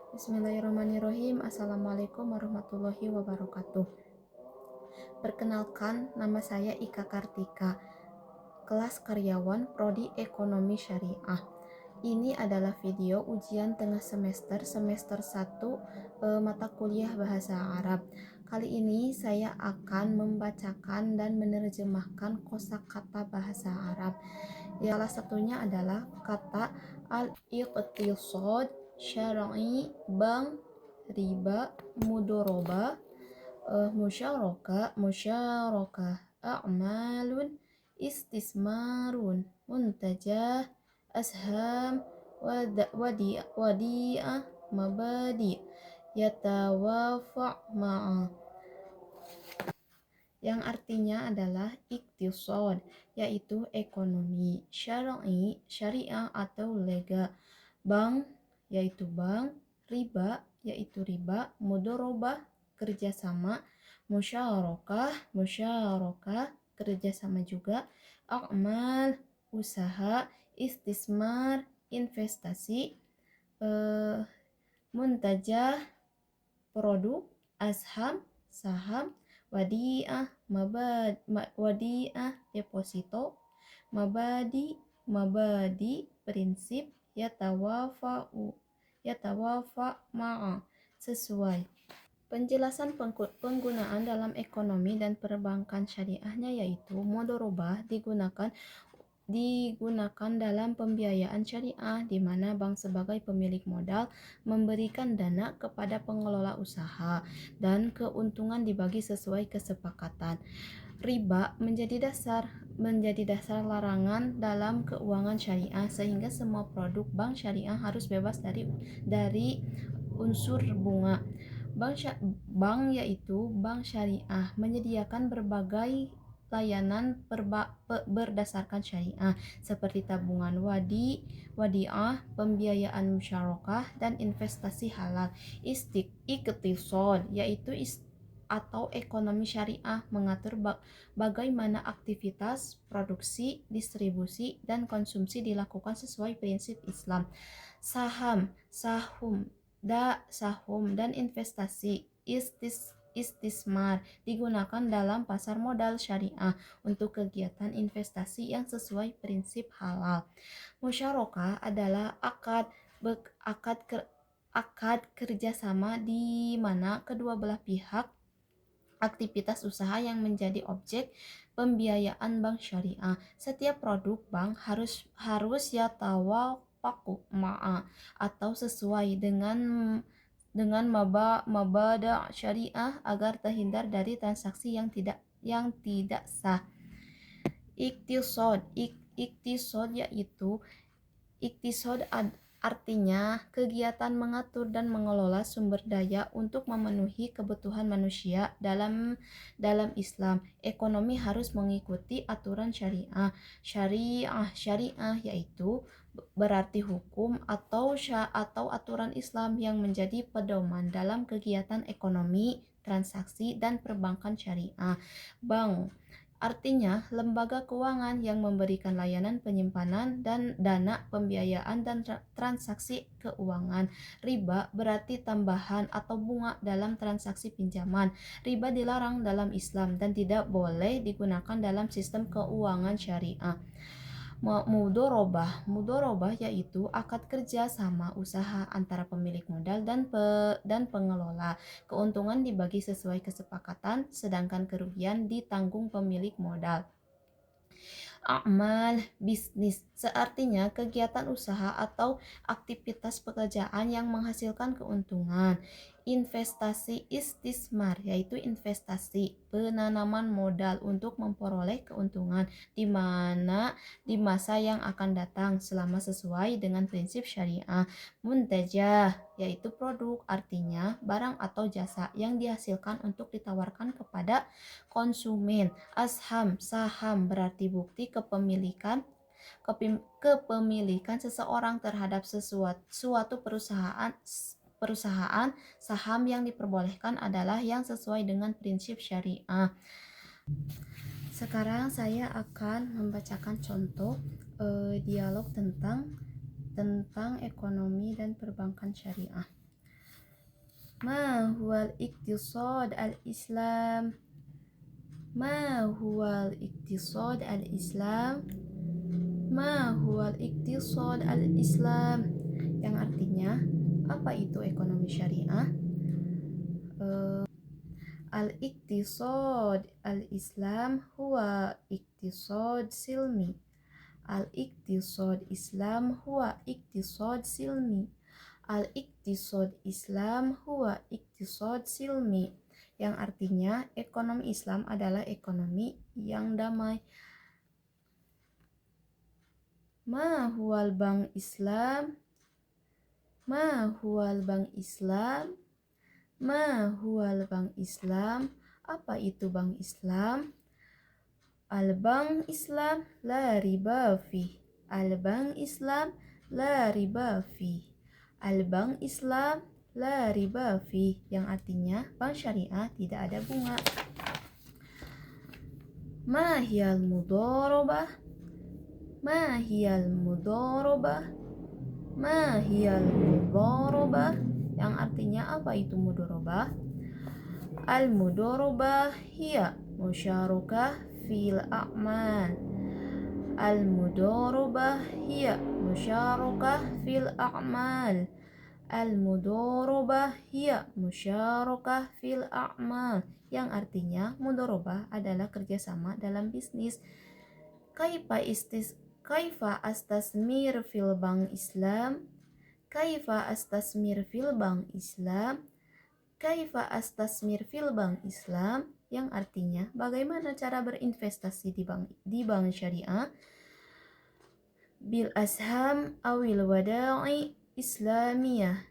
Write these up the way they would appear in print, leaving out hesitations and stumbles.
Bismillahirrahmanirrahim. Assalamualaikum warahmatullahi wabarakatuh. Perkenalkan, nama saya Ika Kartika, kelas karyawan Prodi Ekonomi Syariah. Ini adalah video ujian tengah semester 1 mata kuliah Bahasa Arab. Kali ini saya akan membacakan dan menerjemahkan kosakata bahasa Arab. Salah satunya adalah kata al-iqtisad, syar'i, bank, riba, mudoroba, musyarakah, a'malun, istismarun, muntajah, asham, wadi'ah, mabadi, yatawafa' ma'a, yang artinya adalah iktisad, yaitu ekonomi, syar'i, syariah atau legal, bank, yaitu bank, riba, yaitu riba, mudorobah, kerjasama, musyarakah, kerjasama juga, a'mal, usaha, istismar, investasi, muntajah, produk, asham, saham, wadi'ah, deposito, mabadi, prinsip, yatawafa ma'a, sesuai. Penjelasan penggunaan dalam ekonomi dan perbankan syariahnya yaitu mudorobah digunakan dalam pembiayaan syariah, di mana bank sebagai pemilik modal memberikan dana kepada pengelola usaha dan keuntungan dibagi sesuai kesepakatan. Riba menjadi dasar larangan dalam keuangan syariah, sehingga semua produk bank syariah harus bebas dari unsur bunga. Bank yaitu bank syariah menyediakan berbagai layanan berdasarkan syariah seperti tabungan wadi'ah, pembiayaan musyarakah, dan investasi halal. Iqtisad yaitu atau ekonomi syariah mengatur bagaimana aktivitas produksi, distribusi, dan konsumsi dilakukan sesuai prinsip Islam. Sahum dan investasi istismar digunakan dalam pasar modal syariah untuk kegiatan investasi yang sesuai prinsip halal. Musyarakah adalah akad kerjasama di mana kedua belah pihak aktivitas usaha yang menjadi objek pembiayaan bank syariah. Setiap produk bank harus yatawafaku ma'a atau sesuai dengan mabada syariah agar terhindar dari transaksi yang tidak sah. Iktisad artinya kegiatan mengatur dan mengelola sumber daya untuk memenuhi kebutuhan manusia. Dalam Islam, ekonomi harus mengikuti aturan syariah. Syariah yaitu berarti hukum atau aturan Islam yang menjadi pedoman dalam kegiatan ekonomi, transaksi, dan perbankan syariah. Bank artinya lembaga keuangan yang memberikan layanan penyimpanan dan dana pembiayaan dan transaksi keuangan. Riba berarti tambahan atau bunga dalam transaksi pinjaman. Riba dilarang dalam Islam dan tidak boleh digunakan dalam sistem keuangan syariah. Mudorobah yaitu akad kerja sama usaha antara pemilik modal dan pengelola. Keuntungan dibagi sesuai kesepakatan, sedangkan kerugian ditanggung pemilik modal. A'mal, bisnis, seartinya kegiatan usaha atau aktivitas pekerjaan yang menghasilkan keuntungan. Investasi istismar yaitu investasi penanaman modal untuk memperoleh keuntungan di masa yang akan datang selama sesuai dengan prinsip syariah. Muntajah yaitu produk, artinya barang atau jasa yang dihasilkan untuk ditawarkan kepada konsumen. Asham, saham, berarti bukti kepemilikan seseorang terhadap suatu perusahaan. Saham yang diperbolehkan adalah yang sesuai dengan prinsip syariah. Sekarang saya akan membacakan contoh dialog tentang ekonomi dan perbankan syariah. Ma huwal iktisad al-Islam? Ma huwal iktisad al-Islam? Ma huwal iktisad al-Islam? Yang artinya, apa itu ekonomi syariah? Al-iktisad al-Islam huwa iktisad silmi. Al-iktisad Islam huwa iktisad silmi. Al-iktisad Islam huwa iktisad silmi. Yang artinya ekonomi Islam adalah ekonomi yang damai. Ma huwal bank Islam? Ma huwal bank Islam? Ma huwal bank Islam? Apa itu bank Islam? Al-bank Islam la riba fi. Al-bank Islam la riba fi. Al-bank Islam la riba fi, yang artinya bank syariah tidak ada bunga. Ma hiyal mudharabah? Ma hiyal mudharabah? Ma hiyal mudharabah? Yang artinya apa itu mudharabah? Al-mudharabah hiya musyarakah fil a'mal. Al-mudharabah hiya musyarakah fil a'mal. Al-mudharabah hiya musyarakah fil a'mal, yang artinya mudharabah adalah kerjasama dalam bisnis. Kaifa astasmir fil bank Islam? Kaifa astasmir fil bank Islam? Kaifa astasmir fil bank Islam? Yang artinya bagaimana cara berinvestasi di bank syariah? Bil asham awil wada'i islamiyah.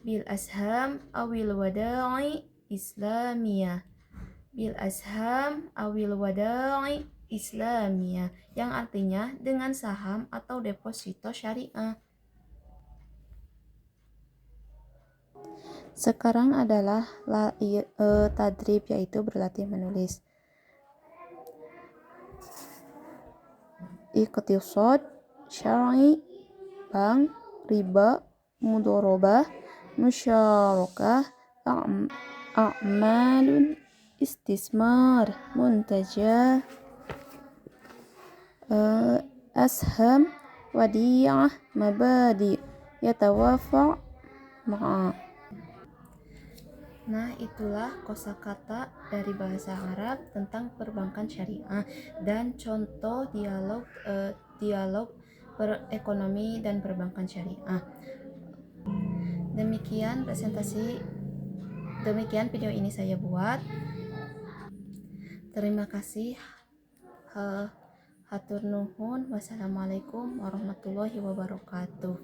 Bil asham awil wada'i islamiyah. Bil asham awil wada'i islamiyah, yang artinya dengan saham atau deposito syariah. Sekarang adalah tadrib, yaitu berlatih menulis. Iqtisad, syar'i, bank, riba, mudharabah, musyarakah, a'malun, istismar, muntajah, asham, wadiyah, mabadi, yatawafa' ma'a. Nah, itulah kosakata dari bahasa Arab tentang perbankan syariah dan contoh dialog ekonomi dan perbankan syariah. Demikian video ini saya buat. Terima kasih. Hatur nuhun. Wassalamualaikum warahmatullahi wabarakatuh.